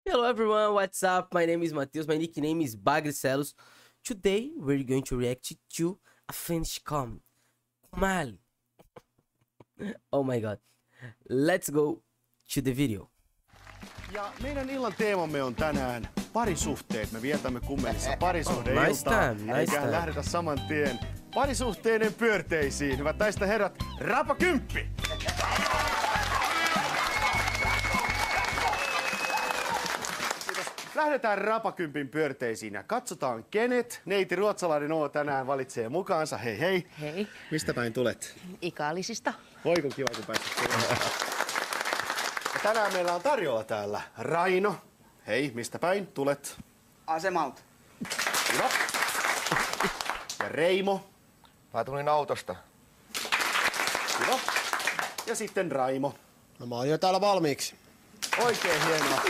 Hello everyone, what's up? My name is Matheus, my nickname is Bagricelos. Today we're going to react to a Finnish comedy. Komali. Oh my god. Let's go to the video. Ja meidän illan teemamme on tänään parisuhteet. Me vietämme Kummelissa parisuhdeiltaa. Nice time. Eiköhän lähdetä saman tien parisuhteiden pyörteisiin. Hyvät naiset ja herrat, Rapakymppi! Lähdetään Rapakympin pyörteisiin ja katsotaan, kenet neiti ruotsalainen Oo tänään valitsee mukaansa. Hei hei. Hei. Mistä päin tulet? Ikaalisista. Voi kun kiva, kun pääsit tulemaan. Ja tänään meillä on tarjolla täällä Raino. Hei, mistä päin tulet? Asemalta. Hyvä. Ja Reimo. Mä tulin autosta. Hyvä. Ja sitten Raimo. No mä oon jo täällä valmiiksi. Oikein hienoa.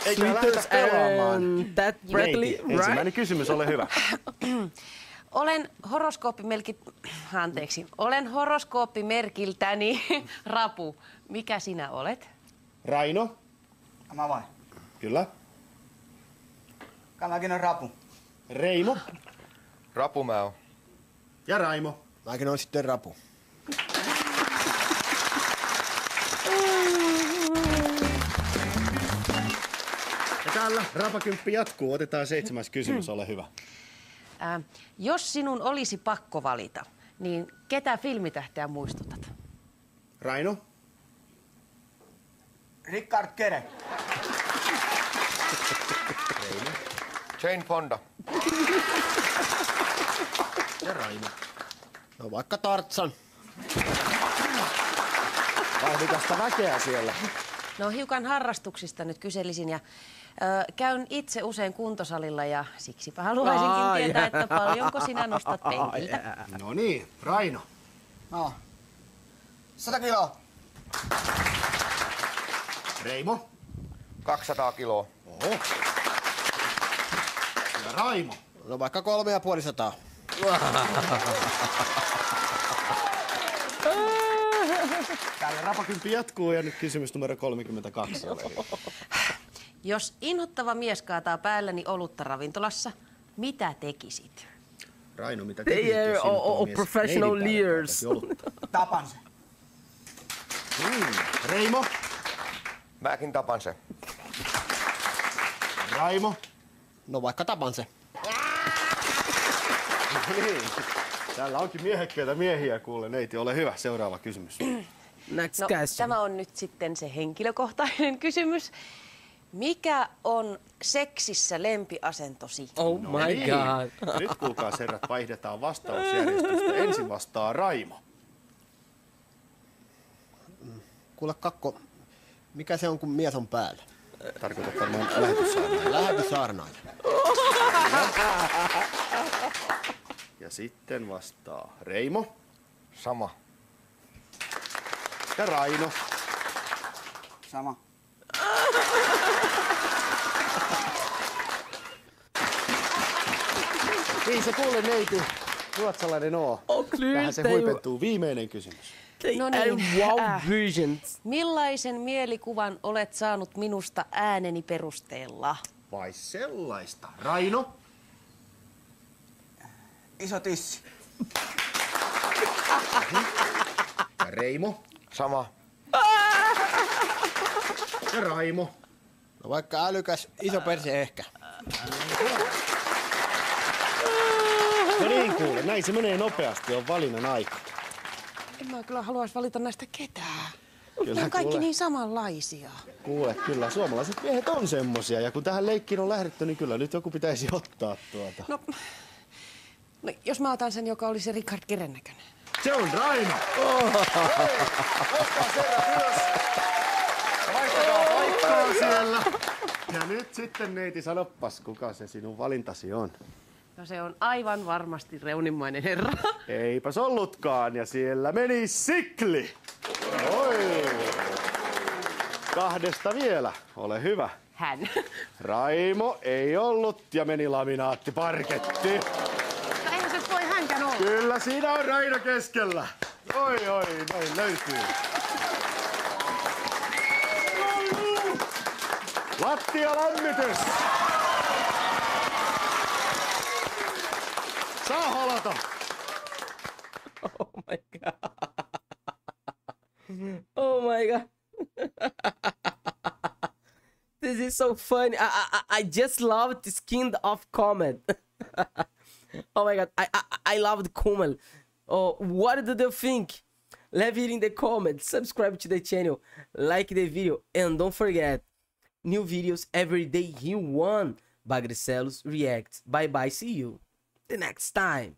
Eikä lähdetä pelaamaan. That Bradley, Neiti, ensimmäinen kysymys, ole hyvä. Olen horoskooppimerkiltäni Rapu. Mikä sinä olet? Raino. Mä vai? Kyllä. Mäkin on Rapu. Reimo. Rapu mä oon. Ja Raimo. Mäkin oon sitten Rapu. Ja täällä Rapakymppi jatkuu. Otetaan 7. kysymys, ole hyvä. Jos sinun olisi pakko valita, niin ketä filmitähteä muistutat? Raino. Rickard Kere. Jane Fonda. Ja Raimo. No vaikka Tartsan. Vauhdikasta väkeä siellä. No hiukan harrastuksista nyt kyselisin ja käyn itse usein kuntosalilla ja siksipä haluaisinkin tietää, että paljonko sinä nostat penkiltä. No niin, Raino. No. 100 kiloa. Reimo. 200 kiloa. Oho. Ja Raimo. No vaikka 350. Täällä Rapakymppi jatkuu ja nyt kysymys numero 32. Ole hyvä. Jos inhottava mies kaataa päälläni olutta ravintolassa, mitä tekisit? Raino, mitä They tekisit, are jos all mies professional neidin päälle leaders. kaataisi olutta? Tapan sen. Reimo. Mäkin tapan sen. Raimo. No vaikka tapan se. Niin. Täällä onkin miehekkäitä miehiä, kuule neiti. Ole hyvä. Seuraava kysymys. Next No, question. tämä on nyt sitten se henkilökohtainen kysymys. Mikä on seksissä lempiasentosi? Oh No my niin. god. Nyt kuulkaa herrat, vaihdetaan vastausjärjestystä. Ensin vastaa Raimo. Kuule kakko, mikä se on kun mies on päällä? Tarkoitat varmaan lähetyssaarnaaja. Lähetyssaarnaaja. Ja sitten vastaa Reimo. Sama. Ja Raino. Sama. Niin se kuule neiti. Ruotsalainen Oo. Tähän se huipentuu. Viimeinen kysymys. They No are niin, wow versions. Millaisen mielikuvan olet saanut minusta ääneni perusteella? Vai sellaista? Raino. Iso tissi. Ja Reimo. Sama. Ja Raimo. No vaikka älykäs, iso perse ehkä. No niin kuule, näin se menee nopeasti. On valinnan aika. En mä kyllä haluaisi valita näistä ketään. Kyllä, Ne on kaikki kuule. niin samanlaisia. Kuule, kyllä suomalaiset miehet on semmosia. Ja kun tähän leikkiin on lähdetty, niin kyllä nyt joku pitäisi ottaa tuota. No jos mä otan sen, joka oli se Rickard Keren näköinen. Se on Raino! Hei! Ottaa serrat ylös! Vaihtakaa paikkaa siellä! Ja nyt sitten neiti, sanoppas, kuka se sinun valintasi on. No se on aivan varmasti reunimmainen herra. Eipäs ollutkaan, ja siellä meni Sikli! Oi! 2 vielä, ole hyvä. Hän. Raimo ei ollut ja meni laminaattiparketti. No eihän se voi hänkään olla. Kyllä siinä on Raino keskellä. Oi, noin löytyy. Lattialämmitys! Saa holata! Oh my god. Oh my god. This is so funny. I just loved the skin of comment. Oh my god. I loved Kumal. Oh, what do you think? Leave it in the comments. Subscribe to the channel. Like the video. And don't forget, new videos every day here on Bagricelos React. Bye bye. See you the next time.